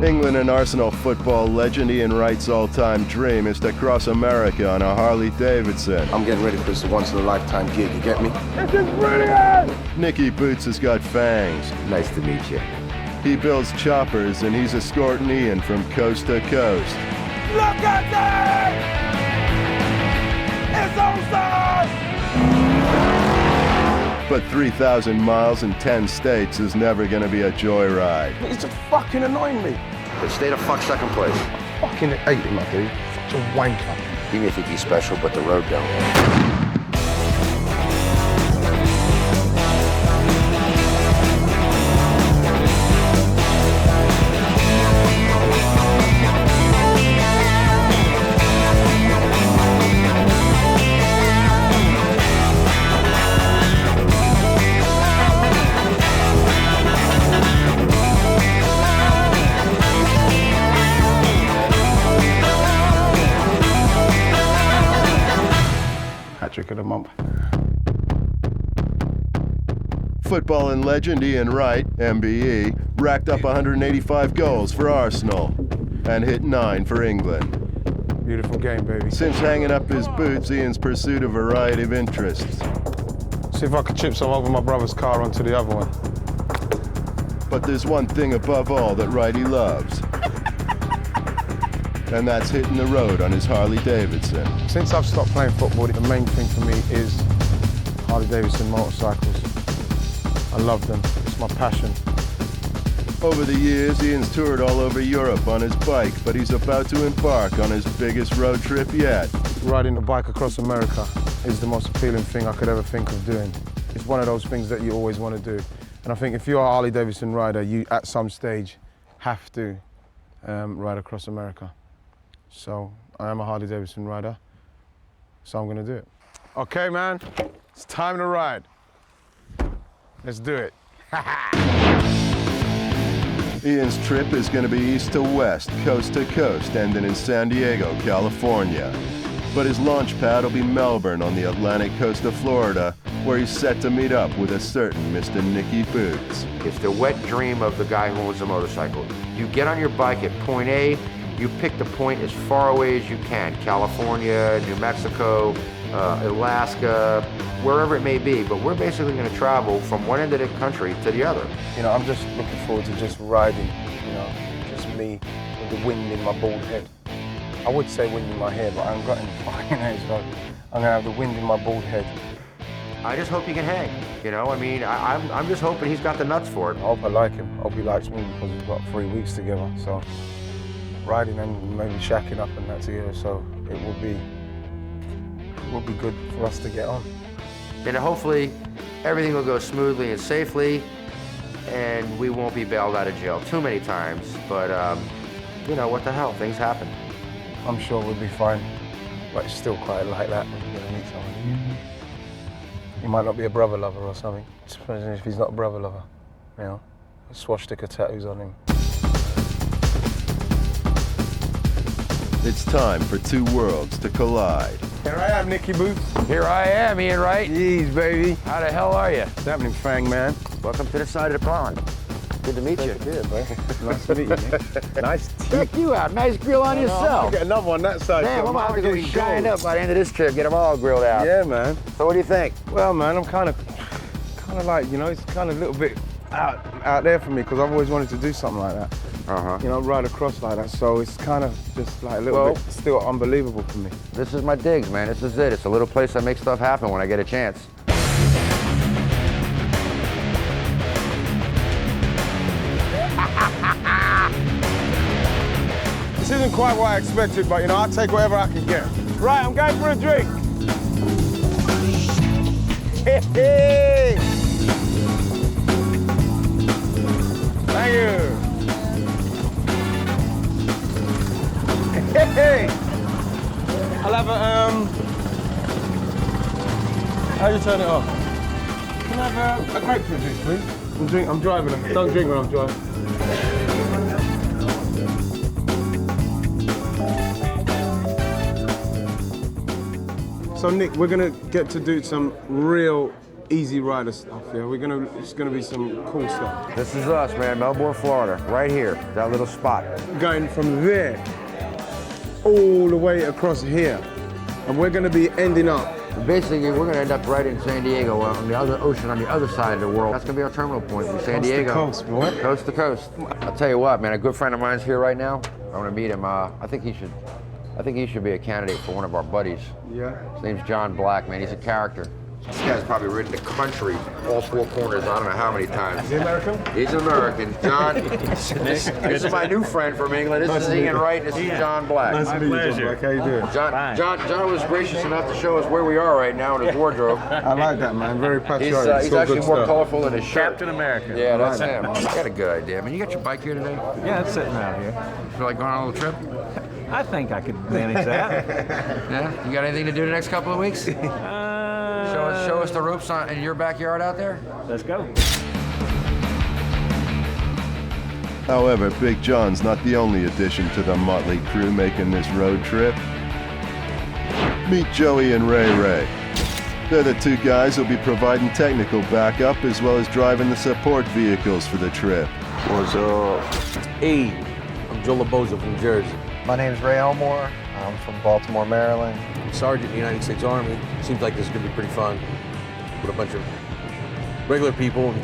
England and Arsenal football legend Ian Wright's all-time dream is to cross America on a Harley-Davidson. I'm getting ready for this once-in-a-lifetime gig, you get me? This is brilliant! Nicky Bootz has got fangs. Nice to meet you. He builds choppers and he's escorting Ian from coast to coast. Look at that! It's awesome! But 3,000 miles in 10 states is never gonna be a joyride. It's just fucking annoying me. But stay the fuck second place. Fucking hate him, my dude. Such a wanker. He may think he's special, but the road don't. Hat-trick of the month. Footballing legend Ian Wright, MBE, racked up 185 goals for Arsenal and hit 9 for England. Beautiful game, baby. Since hanging up his boots, Ian's pursued a variety of interests. See if I could chip some over my brother's car onto the other one. But there's one thing above all that Wrighty loves. And that's hitting the road on his Harley-Davidson. Since I've stopped playing football, the main thing for me is Harley-Davidson motorcycles. I love them. It's my passion. Over the years, Ian's toured all over Europe on his bike, but he's about to embark on his biggest road trip yet. Riding a bike across America is the most appealing thing I could ever think of doing. It's one of those things that you always want to do. And I think if you're a Harley-Davidson rider, you at some stage have to ride across America. So I am a Harley-Davidson rider, so I'm gonna do it. Okay, man, it's time to ride. Let's do it. Ian's trip is going to be east to west, coast to coast, ending in San Diego, California. But his launch pad will be Melbourne on the Atlantic coast of Florida, where he's set to meet up with a certain Mr. Nicky Bootz. It's the wet dream of the guy who owns a motorcycle. You get on your bike at point A, you pick the point as far away as you can. California, New Mexico, Alaska, wherever it may be. But we're basically going to travel from one end of the country to the other. You know, I'm just looking forward to just riding, you know, just me with the wind in my bald head. I would say wind in my hair, but I haven't got any fucking hair, so I'm going to have the wind in my bald head. I just hope he can hang, you know? I mean, I'm just hoping he's got the nuts for it. I hope I like him. I hope he likes me because we've got 3 weeks together, so riding and maybe shacking up and that together, so it would be good for us to get on. And hopefully everything will go smoothly and safely, and we won't be bailed out of jail too many times. But you know, what the hell, things happen. I'm sure we'll be fine, but it's still quite like that when you're gonna meet someone. He might not be a brother lover or something, especially if he's not a brother lover, you know. Swastika tattoos on him. It's time for two worlds to collide. Here I am, Nicky Bootz. Here I am, Ian Wright. Jeez, baby. How the hell are you? What's happening, Fang, man? Welcome to the side of the pond. Good to meet you. Yeah, bro. Nice to meet you, man. Nice Check you out. Nice grill on I'm yourself. gonna get another one that side. Damn, I'm about to go shine up by the end of this trip, get them all grilled out. Yeah, man. So what do you think? Well, man, I'm kind of like, you know, it's kind of a little bit out there for me because I've always wanted to do something like that. You know, ride across like that. So it's kind of just like a little bit still unbelievable for me. This is my digs, man. This is it. It's a little place that makes stuff happen when I get a chance. This isn't quite what I expected, but you know, I'll take whatever I can get. Right, I'm going for a drink. Hey! Thank you. Hey! I'll have a, how do you turn it off? Can I have a grapefruit juice, please? I'm driving. Don't drink when I'm driving. So Nick, we're gonna get to do some real easy rider stuff, yeah? It's gonna be some cool stuff. This is us, man, Melbourne, Florida, right here, that little spot. Going from there all the way across here. And we're gonna be ending up. Basically, we're gonna end up right in San Diego, on the other ocean, on the other side of the world. That's gonna be our terminal point in San Diego. Coast to coast, boy. Coast to coast. I'll tell you what, man, a good friend of mine's here right now. I wanna meet him. I think he should be a candidate for one of our buddies. Yeah. His name's John Black, man. He's a character. This guy's probably ridden the country, all four corners, I don't know how many times. Is he American? He's American. John, this is my new friend from England. This is Ian Wright. This is John Black. Nice to meet you, John Black. How you doing? John was gracious enough to show us where we are right now in his wardrobe. I like that, man. Very patriotic. He's actually more colorful than his shirt. Captain America. Yeah, that's him. I got a good idea. I mean, you got your bike here today? Yeah, it's sitting out here. Feel like going on a little trip? I think I could manage that. Yeah? You got anything to do the next couple of weeks? Show us the ropes in your backyard out there? Let's go. However, Big John's not the only addition to the motley crew making this road trip. Meet Joey and Ray Ray. They're the two guys who'll be providing technical backup as well as driving the support vehicles for the trip. What's up? Hey, I'm Joe LaBoza from Jersey. My name's Ray Elmore. I'm from Baltimore, Maryland. I'm Sergeant in the United States Army. Seems like this is gonna be pretty fun with a bunch of regular people.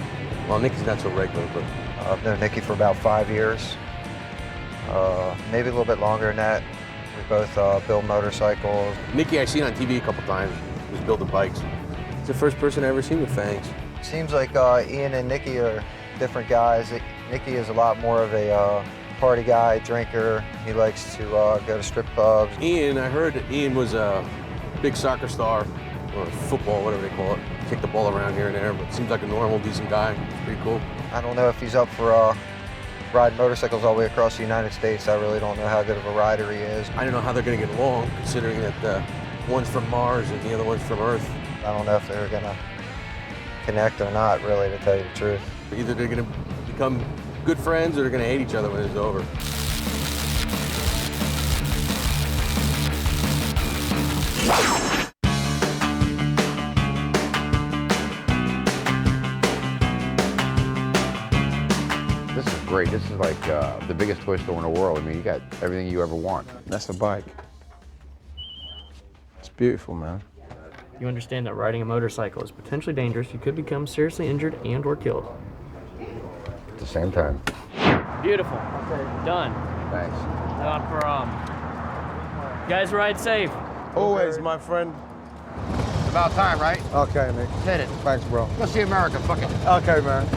Well, Nicky's not so regular, but I've known Nicky for about 5 years. Maybe a little bit longer than that. We both build motorcycles. Nicky I've seen on TV a couple times. He was building bikes. He's the first person I ever seen with fangs. Seems like Ian and Nicky are different guys. Nicky is a lot more of a party guy, drinker. He likes to go to strip clubs. Ian, I heard that Ian was a big soccer star, or football, whatever they call it. Kick the ball around here and there, but seems like a normal, decent guy. It's pretty cool. I don't know if he's up for riding motorcycles all the way across the United States. I really don't know how good of a rider he is. I don't know how they're gonna get along, considering that one's from Mars and the other one's from Earth. I don't know if they're gonna connect or not, really, to tell you the truth. Either they're gonna become good friends or they're gonna hate each other when it's over. This is great. This is like the biggest toy store in the world. I mean, you got everything you ever want. That's a bike. It's beautiful, man. You understand that riding a motorcycle is potentially dangerous. You could become seriously injured and or killed. At the same time. Beautiful. Okay, done. Thanks. Now for you guys ride safe. Always, my friend. It's about time, right? Okay, Nick. Hit it. Thanks, bro. Go see America. Fuck it. Okay, man.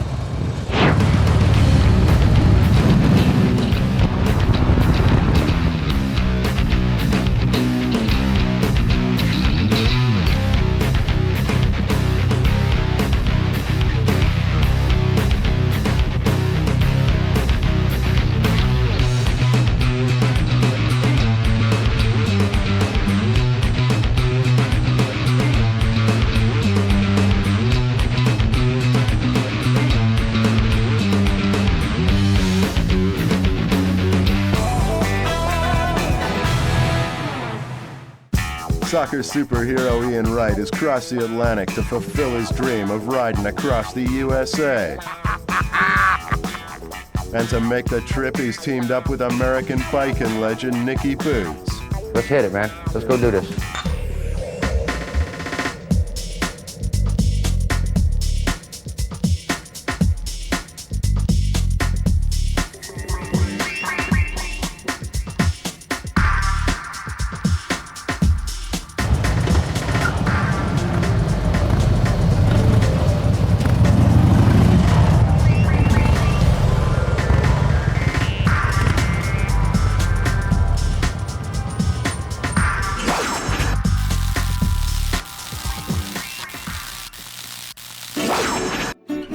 Soccer superhero Ian Wright has crossed the Atlantic to fulfill his dream of riding across the USA. And to make the trip, he's teamed up with American biking legend Nicky Bootz. Let's hit it, man. Let's go do this.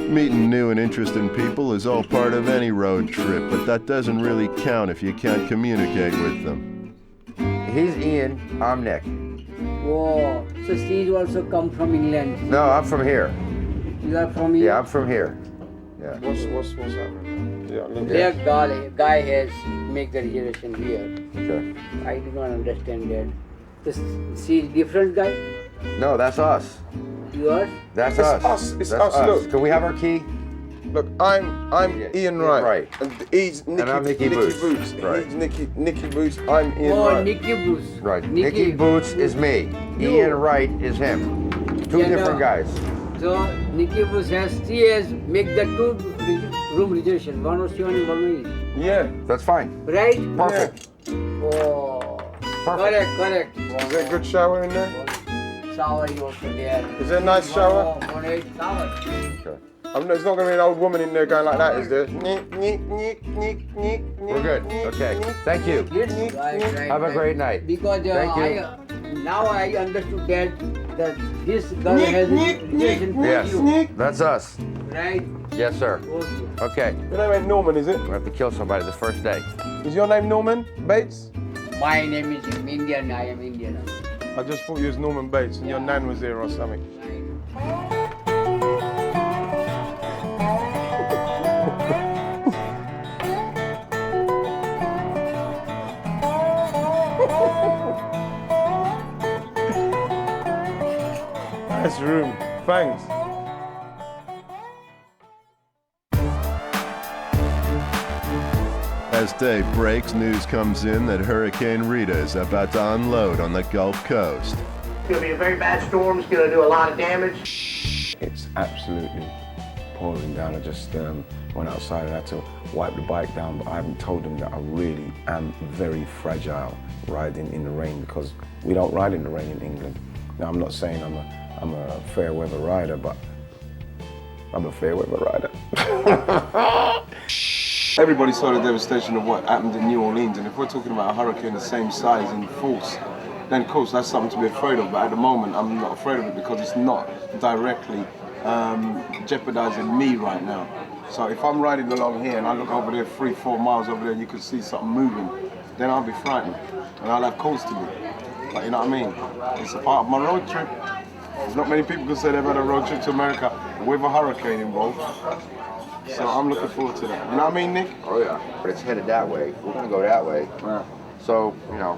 Meeting new and interesting people is all part of any road trip, but that doesn't really count if you can't communicate with them. He's Ian, I'm Nick. Whoa, so Steve also come from England. No, I'm from here. You are from here? Yeah, I'm from here. Yeah. What's happening? Yeah, Their guy has make the reservation here. Okay. I do not understand that. This see different guy? No, that's us. Yours? That's It's us. us, it's That's us, look. Can we have our key? Look, I'm Yeah, Ian Ian Wright. Wright. And he's Nicky, And I'm Nicky Bootz. Right. He's Nicky Bootz. I'm Ian Oh, Wright. Nicky Bootz. Right. Nicky Bootz is me. Ian Wright is him. Two Yeah, different no. guys. So Nicky Bootz has 3 years, make the 2 room reservation, 107 and 108. Yeah. That's fine. Right? Perfect. Oh, Perfect. correct. Is there a good shower in there? Shower is also there. Is there a nice shower? 108 shower. Okay. There's not going to be an old woman in there going like that, is there? We're good. Okay. Thank you. Right. Have a great night. Because Thank you. now I understood that this girl has a reservation for Yes. you. That's us. Right? Yes, sir. Okay. Okay. Your name ain't Norman, is it? We have to kill somebody the first day. Is your name Norman Bates? My name is Indian, I am Indian. I just thought you was Norman Bates and your nan was there or something. Nice room. Thanks. As day breaks, news comes in that Hurricane Rita is about to unload on the Gulf Coast. It's going to be a very bad storm. It's going to do a lot of damage. It's absolutely pouring down. I just went outside and had to wipe the bike down, but I haven't told them that I really am very fragile riding in the rain because we don't ride in the rain in England. Now, I'm not saying I'm a fair weather rider, but I'm a fair weather rider. Everybody saw the devastation of what happened in New Orleans, and if we're talking about a hurricane the same size and force, then of course that's something to be afraid of. But at the moment, I'm not afraid of it because it's not directly jeopardizing me right now. So if I'm riding along here and I look over there 3-4 miles over there and you can see something moving, then I'll be frightened and I'll have cause to be. But you know what I mean? It's a part of my road trip. There's not many people can say they've had a road trip to America with a hurricane involved. So I'm looking forward to that. You know what I mean, Nick? Oh yeah. But it's headed that way. We're gonna go that way. Yeah. So, you know,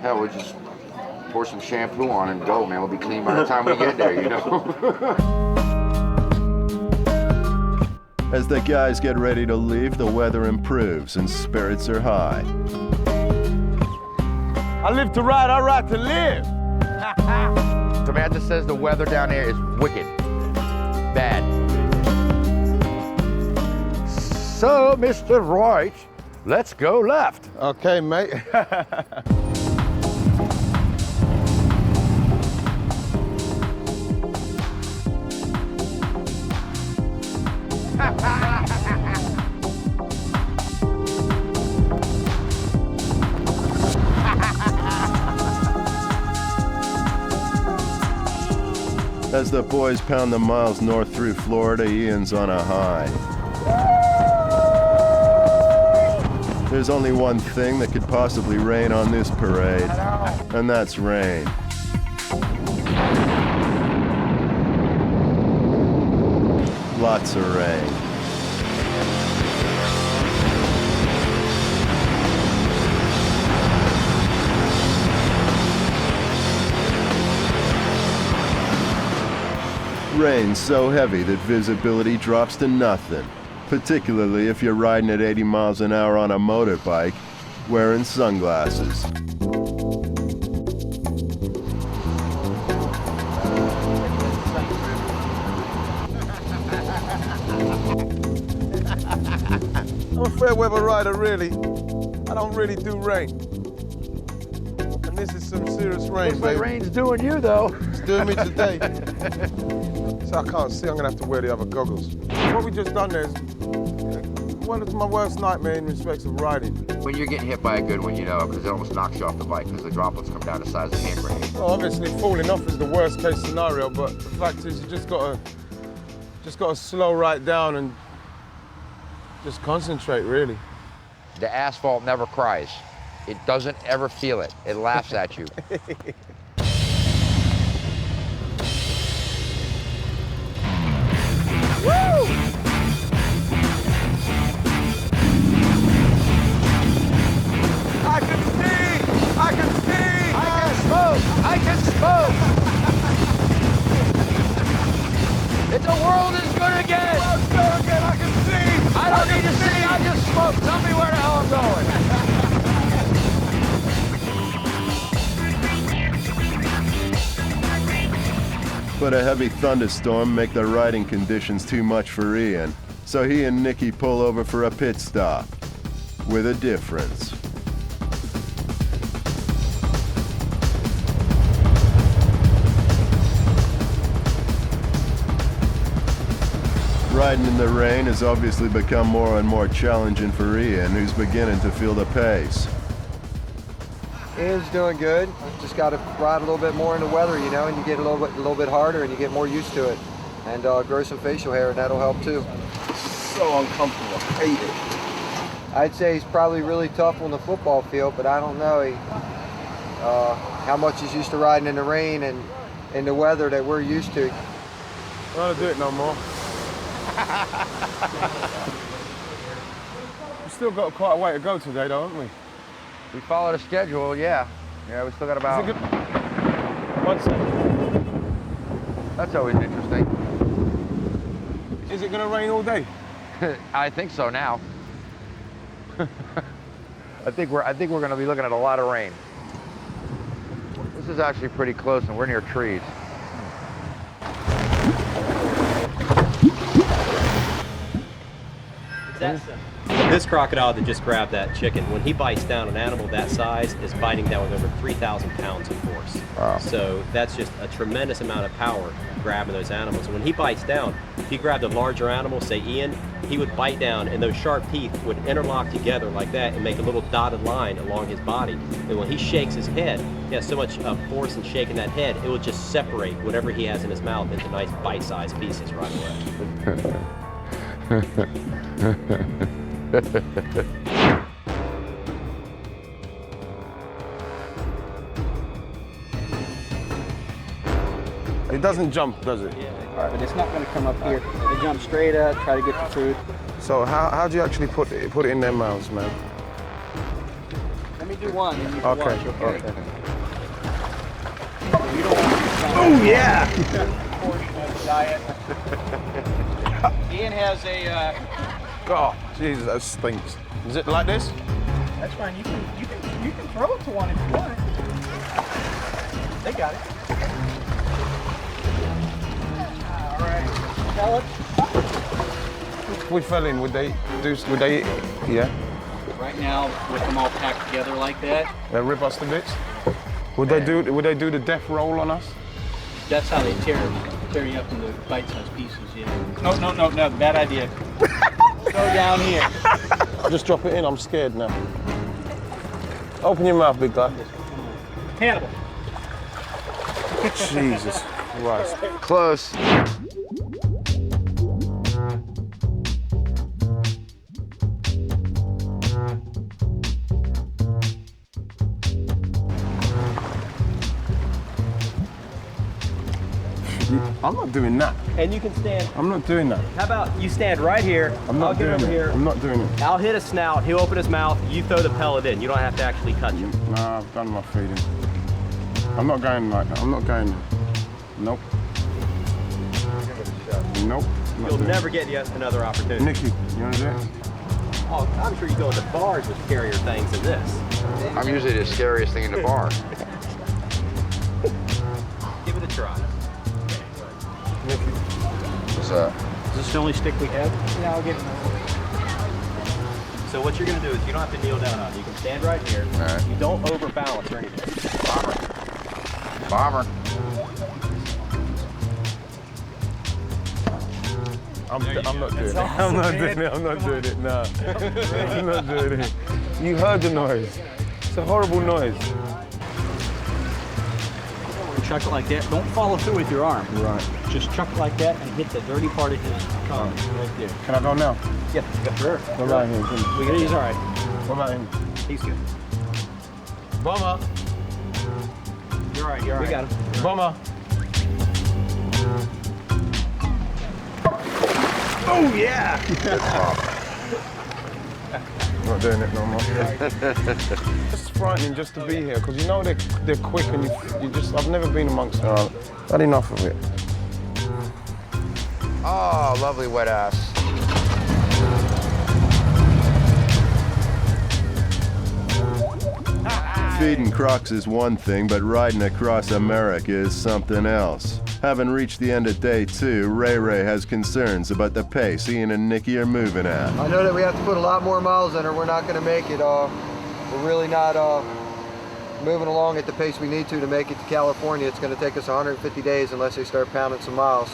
hell, we'll just pour some shampoo on and go, man. We'll be clean by the time we get there, you know? As the guys get ready to leave, the weather improves and spirits are high. I live to ride, I ride to live. Samantha says the weather down there is wicked. Bad. So, Mr. Wright, let's go left. Okay, mate. As the boys pound the miles north through Florida, Ian's on a high. There's only one thing that could possibly rain on this parade, and that's rain. Lots of rain. Rain so heavy that visibility drops to nothing, particularly if you're riding at 80 miles an hour on a motorbike wearing sunglasses. I'm a fair weather rider, really. I don't really do rain. And this is some serious rain, Looks like baby. rain's doing you, though. It's doing me today. So I can't see, I'm gonna have to wear the other goggles. What we just done there is one of my worst nightmare in respects of riding. When you're getting hit by a good one, you know, because it almost knocks you off the bike because the droplets come down the size of hand grenades. Well, obviously falling off is the worst case scenario, but the fact is you just gotta slow right down and just concentrate, really. The asphalt never cries. It doesn't ever feel it. It laughs at you. I can see! I can see! I can smoke! I can smoke! But a heavy thunderstorm make the riding conditions too much for Ian, so he and Nicky pull over for a pit stop. With a difference. Riding in the rain has obviously become more and more challenging for Ian, who's beginning to feel the pace. Ian's doing good. Just got to ride a little bit more in the weather, you know, and you get a little bit harder and you get more used to it. And grow some facial hair, and that'll help too. So uncomfortable. I hate it. I'd say he's probably really tough on the football field, but I don't know how much he's used to riding in the rain and in the weather that we're used to. I don't want to do it no more. We've still got quite a way to go today, though, haven't we? We followed a schedule, yeah. Yeah, we still got about... One second. That's always interesting. Is it going to rain all day? I think so now. I think we're going to be looking at a lot of rain. This is actually pretty close, and we're near trees. This crocodile that just grabbed that chicken, when he bites down, an animal that size is biting down with over 3,000 pounds of force. Wow. So that's just a tremendous amount of power grabbing those animals. And when he bites down, if he grabbed a larger animal, say Ian, he would bite down and those sharp teeth would interlock together like that and make a little dotted line along his body. And when he shakes his head, he has so much force in shaking that head, it will just separate whatever he has in his mouth into nice bite-sized pieces right away. It doesn't jump, does it? Yeah, but it's not going to come up here. They jump straight up, try to get the food. So how do you actually put it in their mouths, man? Let me do one, and you can Okay. watch. Okay. You don't want to Oh yeah! portion of the diet. Ian has a. Oh, Jesus, that stinks. Is it like this? That's fine. You can throw it to one if you want. They got it. All right. Pellets. If we fell in, would they eat? Yeah. Right now, with them all packed together like that. They rip us to bits. Would they do the death roll on us? That's how they tear you up into bite-sized pieces. Yeah. No. Bad idea. Go down here. Just drop it in. I'm scared now. Open your mouth, big guy. Hannibal. Jesus Christ. Close. I'm not doing that. And you can stand. I'm not doing that. How about you stand right here? I'm not I'll get doing over it. here. I'm not doing it. I'll hit a snout. He'll open his mouth. You throw the pellet in. You don't have to actually touch him. Nah, I've done my feeding. I'm not going like that. I'm not going. Nope. Nope. You'll never get yet another opportunity. Nicky, you want to do it? Oh, I'm sure you go into bars with scarier things than this. I'm usually the scariest thing in the bar. Give it a try. Nicky. What's up? Is this the only stick we have? Yeah, I'll get another. So what you're going to do is you don't have to kneel down on it. You can stand right here. All right. You don't overbalance or anything. Bomber. I'm not doing it. I'm not doing it. I'm not doing it. No. I'm not doing it. You heard the noise. It's a horrible noise. Chuck it like that. Don't follow through with your arm. Right. Just chuck it like that and hit the dirty part of his tongue right there. Can I go now? Yeah, sure. What about him? He's all right. What about him? He's good. Bomber. You're all right. You're all right. We got him. Bomber. Oh, yeah! Not doing it no more. It's frightening just to be here because you know they're quick and you just. I've never been amongst them. I've had enough of it. Oh, lovely wet ass. Feeding crocs is one thing, but riding across America is something else. Having reached the end of day 2, Ray has concerns about the pace Ian and Nicky are moving at. I know that we have to put a lot more miles in or we're not going to make it. We're really not moving along at the pace we need to make it to California. It's going to take us 150 days unless they start pounding some miles.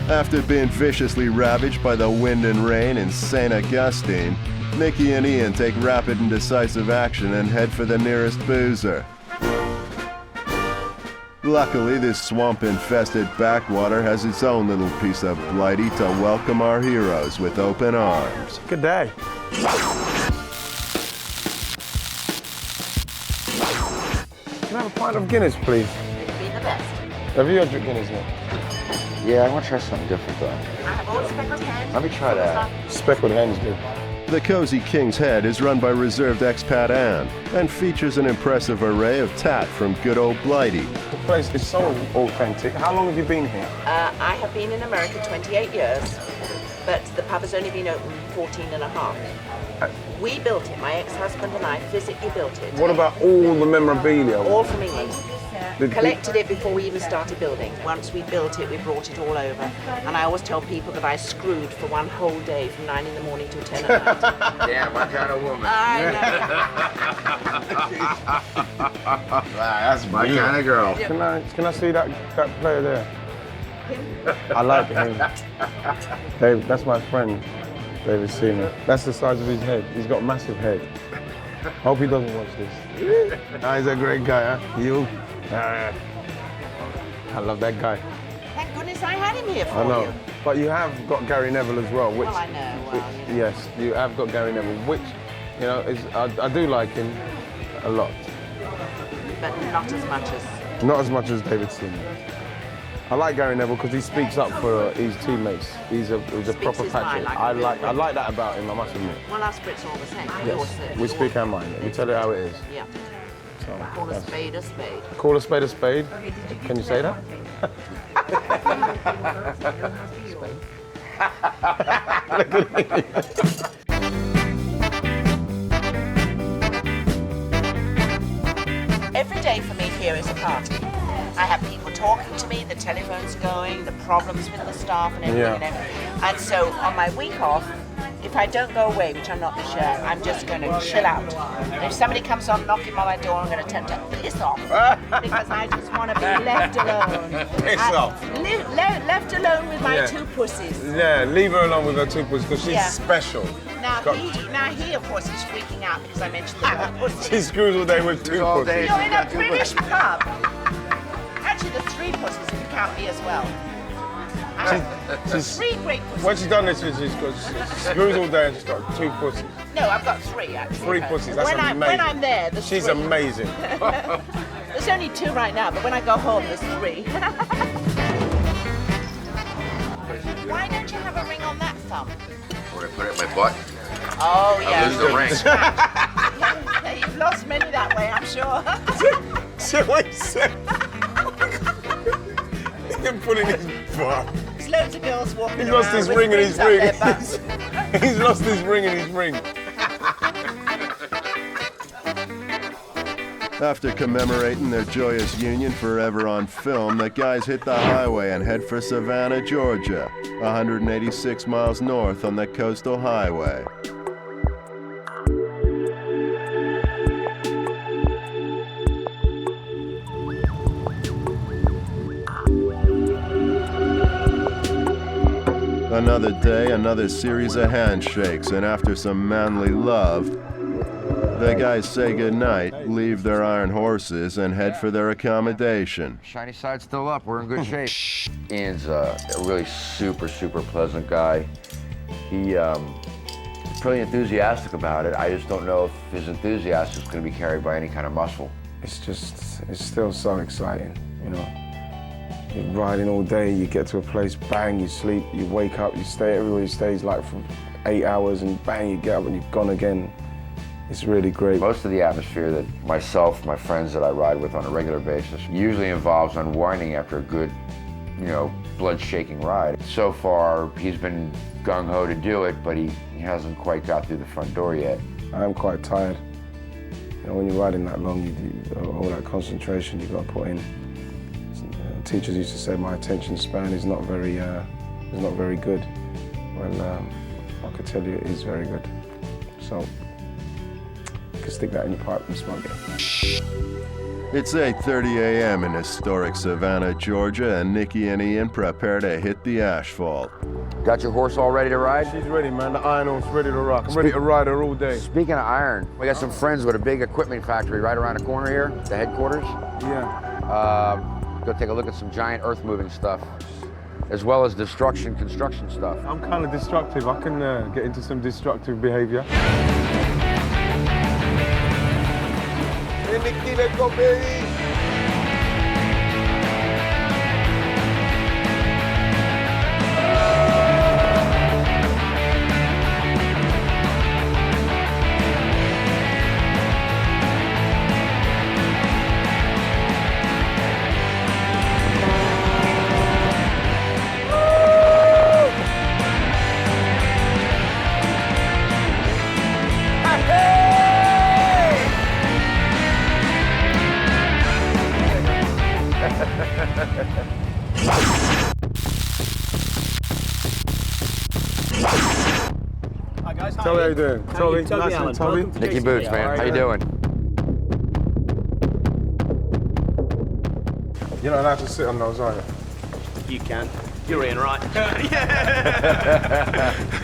After being viciously ravaged by the wind and rain in St. Augustine, Nicky and Ian take rapid and decisive action and head for the nearest boozer. Luckily, this swamp-infested backwater has its own little piece of blighty to welcome our heroes with open arms. Good day. Can I have a pint of Guinness, please? It'd be the best. Have you had your Guinness now? Yeah, I want to try something different though. I have all speckled hens. Let me try that. Speckled hen's good. The Cozy King's Head is run by reserved expat Anne and features an impressive array of tat from good old Blighty. The place is so authentic. How long have you been here? I have been in America 28 years, but the pub has only been open 14 and a half. We built it, my ex-husband and I physically built it. What about all the memorabilia? All from England. Collected it before we even started building. Once we built it, we brought it all over. And I always tell people that I screwed for one whole day from 9 in the morning till 10 at night. Yeah, my kind of woman. I know. That's my kind of girl. Can I see that player there? I like him. Dave, that's my friend, David Seaman. That's the size of his head. He's got a massive head. Hope he doesn't watch this. He's a great guy, huh? You? I love that guy. Thank goodness I had him here for you. I know. But you have got Gary Neville as well, which... Well, I know. Well, you know. Yes, you have got Gary Neville, which, you know, is I do like him a lot. But not as much as... Not as much as David Seaman. I like Gary Neville because he speaks up for his teammates. He's a proper patriot. I like that about him, I must admit. Well, us Brits are all the same. Yes. We speak our mind. We tell it how it is. Yeah. So, call a spade a spade. Call a spade a spade? Can you say that? Every day for me here is a party. I have people talking to me, the telephone's going, the problems with the staff and everything, you know. And so on my week off, if I don't go away, which I'm not this year, I'm just going to chill out. And if somebody comes on knocking on my door, I'm going to attempt to piss off because I just want to be left alone. Piss off. Left alone with my two pussies. Yeah, leave her alone with her two pussies because she's special. Now he, of course, is freaking out because I mentioned the pussies. She screws all day with two pussies. You're in a British pub. Actually, there's 3 pussies if you count me as well. She's 3 great pussies. When she's done this, she screws all day and she's got 2 pussies. No, I've got 3 actually. 3 pussies, that's amazing. When I'm there, there's 3. She's amazing. There's only 2 right now, but when I go home, there's 3. Why don't you have a ring on that thumb? Where I put it in my butt? Oh, yeah. I lose the ring. Yeah, you've lost many that way, I'm sure. So what he said. He can put it in his butt. There's loads of girls walking He's around lost his with ring and rings his up ring. their butts. He's lost his ring and his ring. After commemorating their joyous union forever on film, the guys hit the highway and head for Savannah, Georgia, 186 miles north on the coastal highway. Another day, another series of handshakes, and after some manly love, the guys say goodnight, leave their iron horses, and head for their accommodation. Shiny side's still up. We're in good shape. Ian's a really super pleasant guy. He's pretty enthusiastic about it. I just don't know if his enthusiasm is going to be carried by any kind of muscle. It's still so exciting, you know. You're riding all day, you get to a place, bang, you sleep, you wake up, you stay, everybody stays like from 8 hours and bang, you get up and you're gone again. It's really great. Most of the atmosphere that myself, my friends that I ride with on a regular basis, usually involves unwinding after a good, blood-shaking ride. So far, he's been gung-ho to do it, but he hasn't quite got through the front door yet. I'm quite tired. When you're riding that long, all that concentration you've got to put in. Teachers used to say my attention span is not very good. Well, I could tell you it is very good. So, you can stick that in your pipe and smoke it. It's 8:30 a.m. in historic Savannah, Georgia, and Nicky and Ian prepare to hit the asphalt. Got your horse all ready to ride? She's ready, man. The iron horse ready to rock. I'm ready to ride her all day. Speaking of iron, we got some friends with a big equipment factory right around the corner here, the headquarters. Yeah. Go take a look at some giant earth-moving stuff, as well as construction stuff. I'm kind of destructive. I can get into some destructive behavior. Hey, Nicky, let's go, baby. Hi guys, hi. Toby, how you doing? Toby, Toby Allen. Toby. Nicky Bootz, man. How you doing? You're not allowed to sit on those, are you? You can. You're Ian Wright.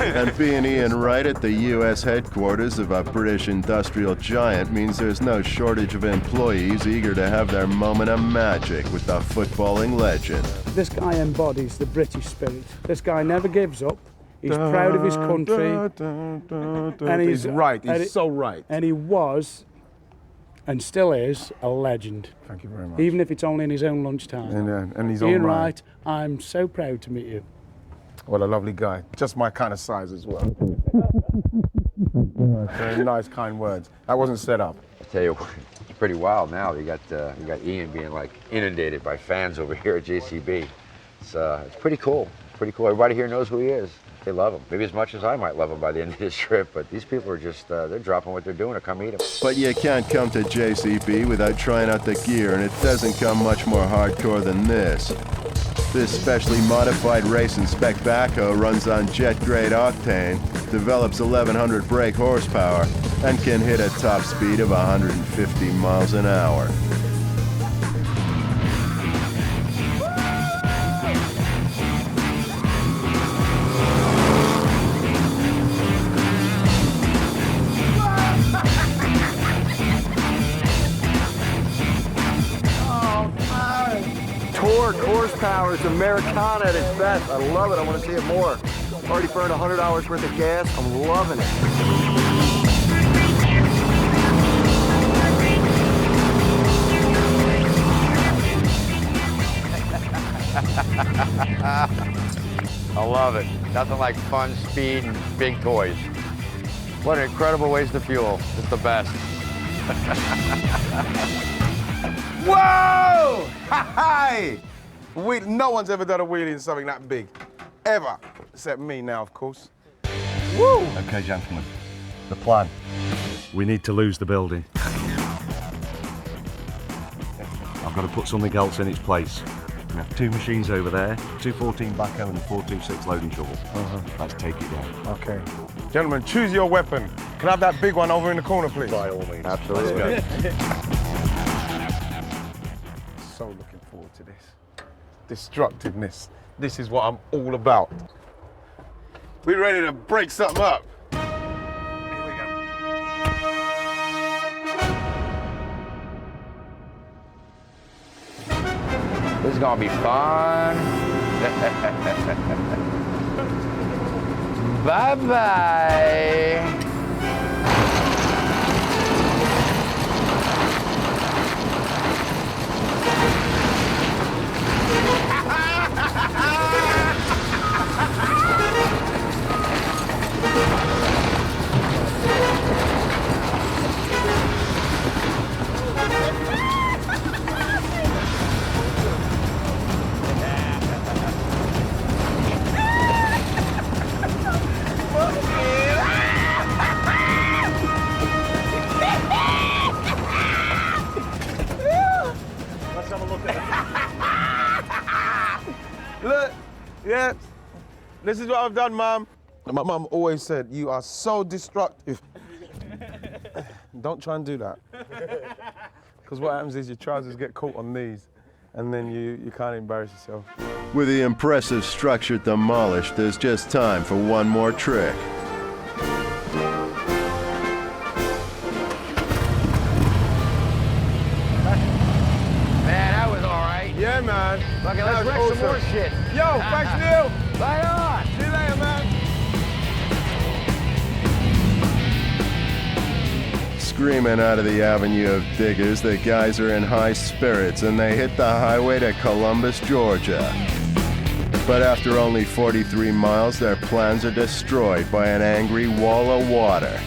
And being Ian Wright at the U.S. headquarters of a British industrial giant means there's no shortage of employees eager to have their moment of magic with the footballing legend. This guy embodies the British spirit. This guy never gives up. He's proud of his country. And he's right. He's so right. And he was, and still is, a legend. Thank you very much. Even if it's only in his own lunchtime. And he's Ian all right. Wright, I'm so proud to meet you. What a lovely guy. Just my kind of size as well. Very nice, kind words. That wasn't set up. I tell you, it's pretty wild now. You got Ian being like inundated by fans over here at JCB. It's pretty cool. Pretty cool. Everybody here knows who he is. They love him. Maybe as much as I might love him by the end of this trip, but these people are just, they're dropping what they're doing to come meet him. But you can't come to JCB without trying out the gear, and it doesn't come much more hardcore than this. This specially modified race and spec backhoe runs on jet-grade octane, develops 1,100 brake horsepower, and can hit a top speed of 150 miles an hour. Torque, horsepower, it's Americana at its best. I love it. I want to see it more. Already burned 100 hours worth of gas. I'm loving it. I love it. Nothing like fun, speed, and big toys. What an incredible waste of fuel. It's the best. Whoa! Hi! No one's ever done a wheelie in something that big. Ever. Except me now, of course. Woo! Okay, gentlemen. The plan. We need to lose the building. I've got to put something else in its place. We have two machines over there, 214 backhoe and a 426 loading shovel. Let's take it down. Okay. Gentlemen, choose your weapon. Can I have that big one over in the corner, please? By all means. Absolutely. Let's go. So looking forward to this. Destructiveness. This is what I'm all about. We ready to break something up? Here we go. This is gonna be fun. Bye-bye. have a look at it. Look, yeah, this is what I've done, Mum. My mum always said, you are so destructive. Don't try and do that. Because what happens is your trousers get caught on these, and then you can't embarrass yourself. With the impressive structure demolished, there's just time for one more trick. Man, that was all right. Yeah, man. Okay, let's wreck some more shit. Yo, thanks, Neil. Right on. See you later, man. Screaming out of the avenue of diggers, the guys are in high spirits and they hit the highway to Columbus, Georgia. But after only 43 miles, their plans are destroyed by an angry wall of water.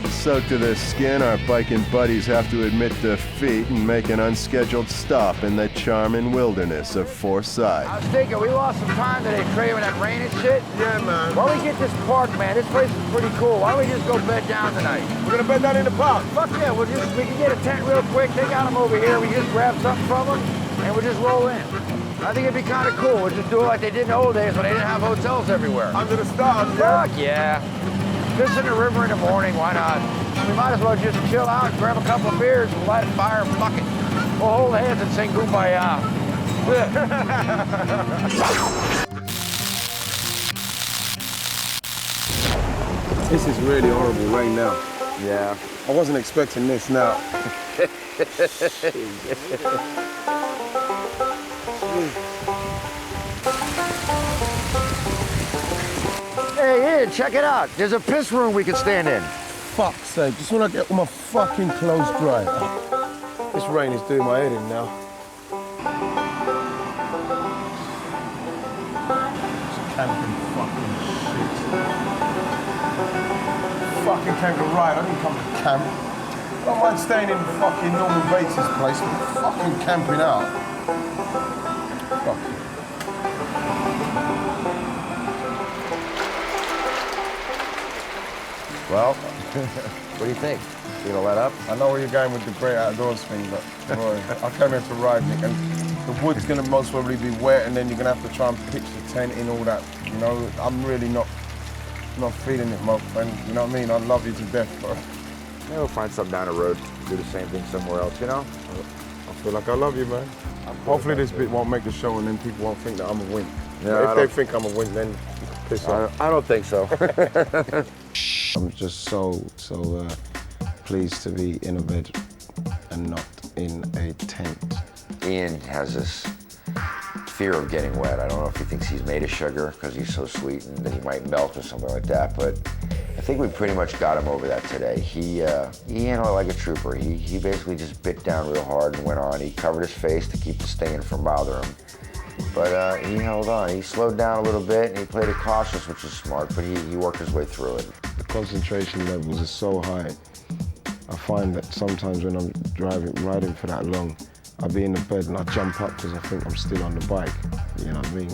Soaked to the skin, our biking buddies have to admit defeat and make an unscheduled stop in the charming wilderness of Forsyth. I was thinking, we lost some time today, Trey, with that rain and shit. Yeah, man. Why don't we get this park, man? This place is pretty cool. Why don't we just go bed down tonight? We're gonna bed down in the park. Fuck yeah, we can get a tent real quick, take out them over here, we just grab something from them, and we'll just roll in. I think it'd be kind of cool. We'll just do it like they did in the old days when they didn't have hotels everywhere. Under the stars, yeah? Fuck yeah. Just in the river in the morning, why not? We might as well just chill out, grab a couple of beers, and light a fire, and fuck it. We'll hold hands and sing Kumbaya. This is really horrible right now. Yeah. I wasn't expecting this now. Hey, Ian, check it out. There's a piss room we can stand in. Fuck's sake, just when I get all my fucking clothes dry. This rain is doing my head in now. Camping fucking shit. Fucking kangaroo, I didn't come to camp. I don't mind staying in fucking Norman Bates' place, but fucking camping out. Fuck it. Well, what do you think? You gonna let up? I know where you're going with the great outdoors thing, but boy, I came here to ride, Nick, and the wood's gonna most probably be wet, and then you're gonna have to try and pitch the tent in, all that. You know, I'm really not feeling it, my friend. You know what I mean? I love you to death, but Maybe we'll find something down the road, do the same thing somewhere else, you know? I feel like I love you, man. Hopefully this bit won't make a show, and then people won't think that I'm a wimp. Yeah, if they think I'm a wimp, then piss off. I don't think so. I'm just so pleased to be in a bed and not in a tent. Ian has this fear of getting wet. I don't know if he thinks he's made of sugar because he's so sweet and that he might melt or something like that, but I think we pretty much got him over that today. He handled it like a trooper. He basically just bit down real hard and went on. He covered his face to keep the stinging from bothering him. But he held on. He slowed down a little bit and he played it cautious, which is smart, but he worked his way through it. The concentration levels are so high. I find that sometimes when I'm riding for that long, I'll be in the bed and I jump up because I think I'm still on the bike. You know what I mean?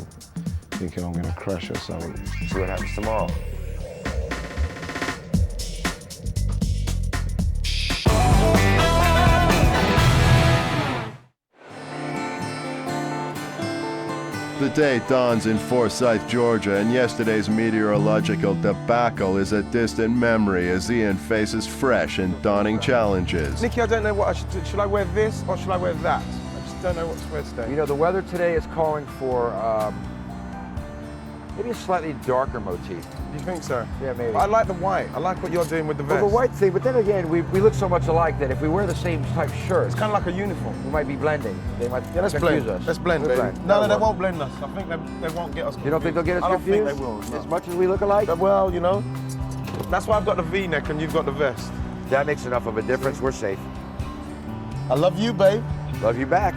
Thinking I'm gonna crash or something. See what happens tomorrow. The day dawns in Forsyth, Georgia, and yesterday's meteorological debacle is a distant memory as Ian faces fresh and dawning challenges. Nicky, I don't know what I should do. Should I wear this or should I wear that? I just don't know what to wear today. You know, the weather today is calling for maybe a slightly darker motif. You think so? Yeah, maybe. I like the white. I like what you're doing with the vest. Well, the white thing, but then again, we look so much alike that if we wear the same type shirt, it's kind of like a uniform. We might be blending. They might let's confuse blend. us. Let's blend, baby. No, they won't blend us. I think they won't get us confused. You don't think they'll get us confused? I don't think they will. No. As much as we look alike? Well, you know, that's why I've got the V-neck and you've got the vest. That makes enough of a difference. We're safe. I love you, babe. Love you back.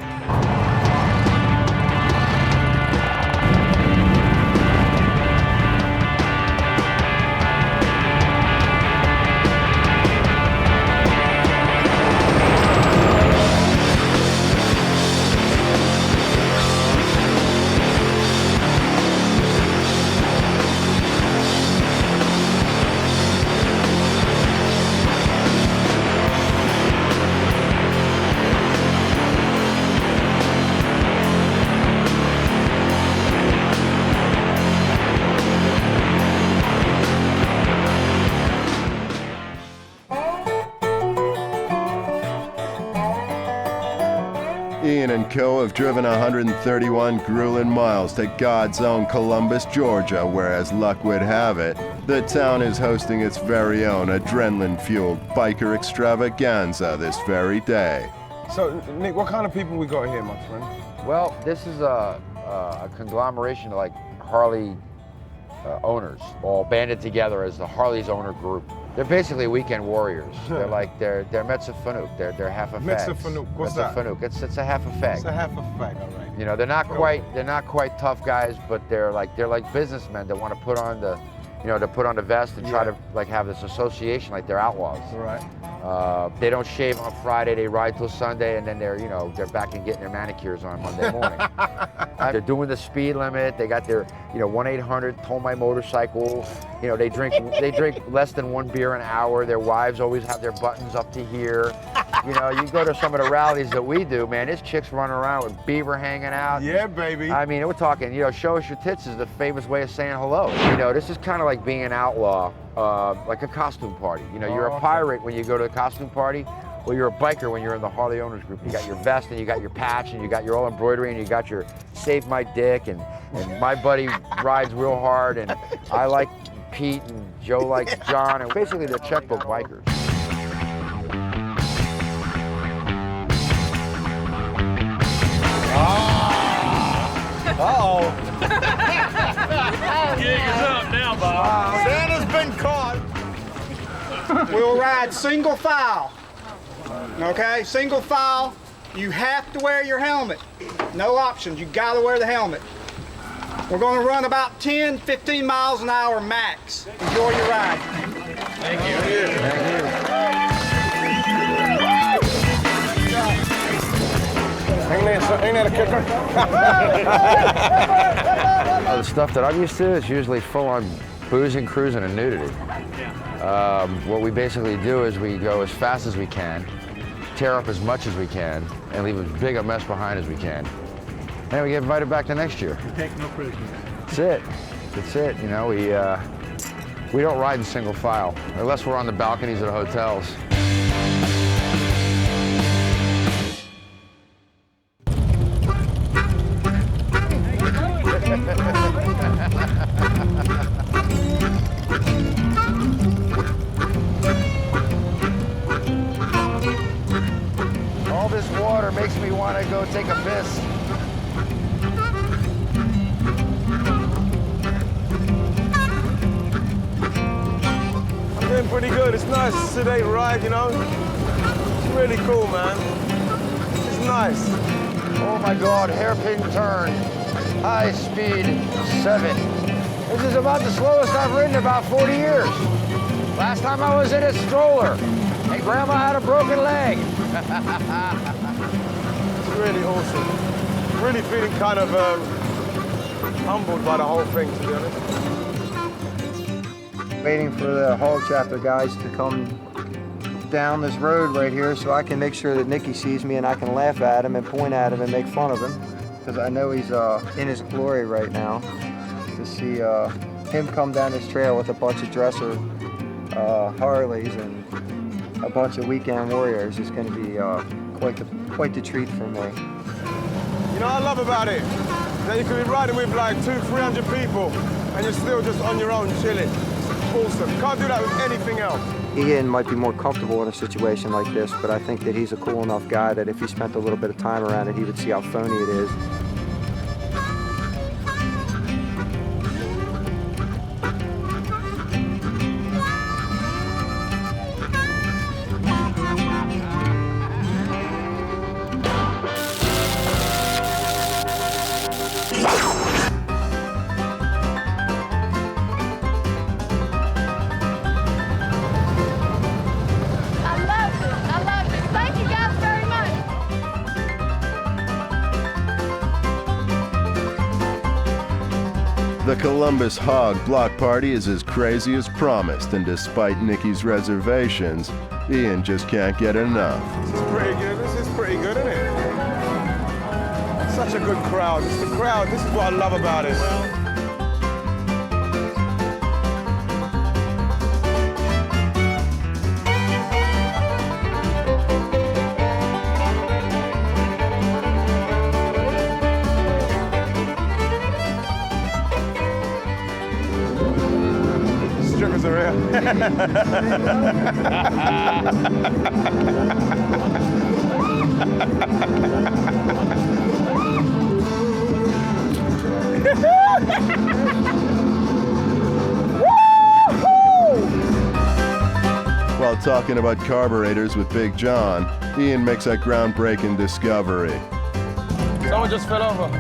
Ian and co have driven 131 grueling miles to God's own Columbus, Georgia, where, as luck would have it, the town is hosting its very own adrenaline-fueled biker extravaganza this very day. So, Nick, what kind of people we got here, my friend? Well, this is a conglomeration of like Harley owners, all banded together as the Harley's owner group. They're basically weekend warriors. They're like they're Metzafanuk. They're half a fag. Metzafanuk, what's that? Metzafanuk. It's a half a fag. It's a half a fag, all right. You know, they're not quite tough guys, but they're like businessmen that want to put on the, you know, to put on the vest and try to like have this association like they're outlaws. Right. They don't shave on Friday, they ride till Sunday, and then they're back and getting their manicures on Monday morning. They're doing the speed limit. They got their, 1-800 tow my motorcycle. You know, they drink less than 1 beer an hour. Their wives always have their buttons up to here. You know, you go to some of the rallies that we do, man, this chick's running around with beaver hanging out. Yeah, baby. I mean, we're talking, show us your tits is the famous way of saying hello. You know, this is kind of like being an outlaw, like a costume party. You know, you're a pirate when you go to a costume party. Well, you're a biker when you're in the Harley Owners Group. You got your vest and you got your patch and you got your all embroidery and you got your Save My Dick and my buddy rides real hard and I like Pete and Joe likes John, and basically they're checkbook bikers. Uh-oh. Gig is up now, Bob. Santa's been caught. We'll ride single file. Okay, single file. You have to wear your helmet. No options, you gotta wear the helmet. We're gonna run about 10, 15 miles an hour max. Enjoy your ride. Thank you. Ain't that a kicker? The stuff that I'm used to is usually full on boozing, cruising, and nudity. What we basically do is we go as fast as we can, tear up as much as we can, and leave as big a mess behind as we can. And we get invited back the next year. We take no prisoners. That's it. That's it. You know, we don't ride in single file unless we're on the balconies at hotels. All this water makes me want to go take a piss. I'm doing pretty good. It's nice, sedate ride, you know? It's really cool, man. It's nice. Oh my God, hairpin turn, high speed 7. This is about the slowest I've ridden in about 40 years. Last time I was in a stroller, and Grandma had a broken leg. It's really awesome. Really feeling kind of humbled by the whole thing, to be honest. Waiting for the haul chapter guys to come down this road right here so I can make sure that Nicky sees me and I can laugh at him and point at him and make fun of him, because I know he's in his glory right now. To see him come down this trail with a bunch of dresser Harleys and a bunch of weekend warriors is going to be quite the treat for me. You know what I love about it? That you could be riding with like 200-300 people and you're still just on your own chilling. Awesome. Can't do that with anything else. Ian might be more comfortable in a situation like this, but I think that he's a cool enough guy that if he spent a little bit of time around it, he would see how phony it is. The Columbus Hog Block Party is as crazy as promised, and despite Nicky's reservations, Ian just can't get enough. This is pretty good. This is pretty good, isn't it? Such a good crowd. It's the crowd. This is what I love about it. While talking about carburetors with Big John, Ian makes a groundbreaking discovery. Someone just fell over.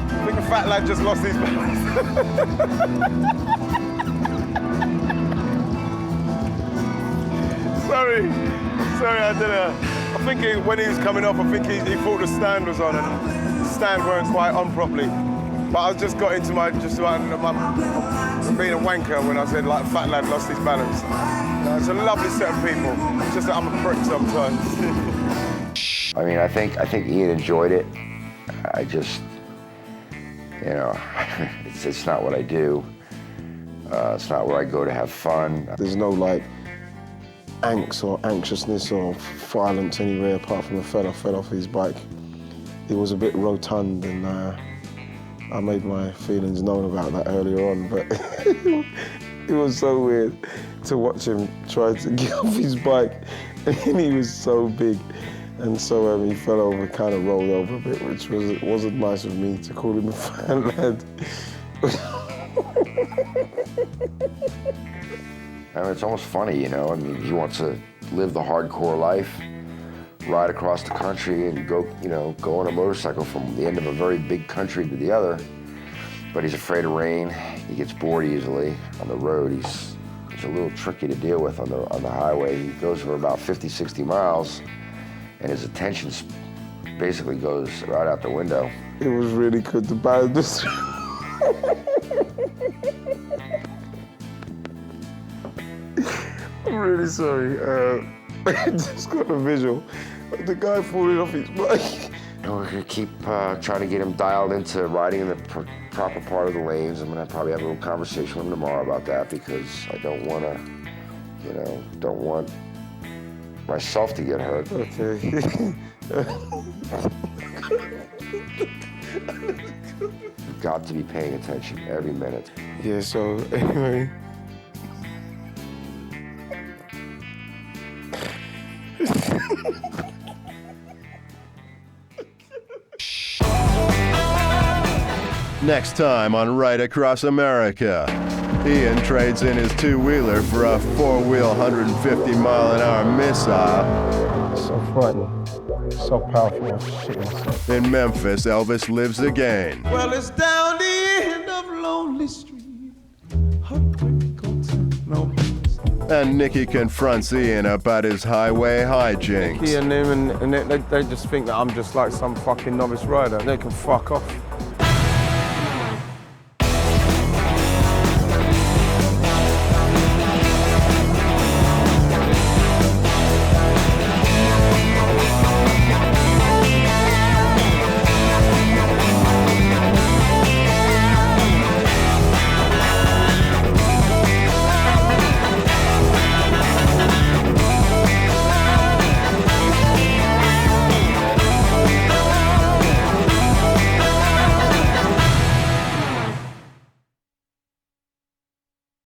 I think a fat lad just lost his balance. Sorry, I didn't. I think when he was coming off, I think he thought the stand was on and the stand weren't quite on properly. But I just got into my being a wanker when I said like a fat lad lost his balance. It's a lovely set of people. It's just that I'm a prick sometimes. I mean, I think Ian enjoyed it. I just, you know, it's not what I do. It's not where I go to have fun. There's no like angst or anxiousness or violence anywhere apart from the fella fell off his bike. He was a bit rotund and I made my feelings known about that earlier on, but it was so weird to watch him try to get off his bike and he was so big. And so he fell over, kind of rolled over a bit, which wasn't nice of me to call him a fat lad. I mean, it's almost funny, you know. I mean, he wants to live the hardcore life, ride across the country and go, you know, go on a motorcycle from the end of a very big country to the other. But he's afraid of rain. He gets bored easily on the road. He's a little tricky to deal with on the highway. He goes for about 50, 60 miles, and his attention basically goes right out the window. It was really good to buy this. I'm really sorry. I just got a visual of the guy falling off his bike. We're gonna keep trying to get him dialed into riding in the proper part of the lanes. I'm gonna probably have a little conversation with him tomorrow about that because I don't wanna, you know, don't want myself to get hurt. Okay. You've got to be paying attention every minute. Yeah, so anyway. Next time on Wright Across America, Ian trades in his two-wheeler for a four-wheel 150-mile-an-hour missile. So frightening, so powerful. Shit myself. In Memphis, Elvis lives again. Well, it's down the end of Lonely Street. No. And Nicky confronts Ian about his highway hijinks. Nicky and him, and they just think that I'm just like some fucking novice rider. They can fuck off.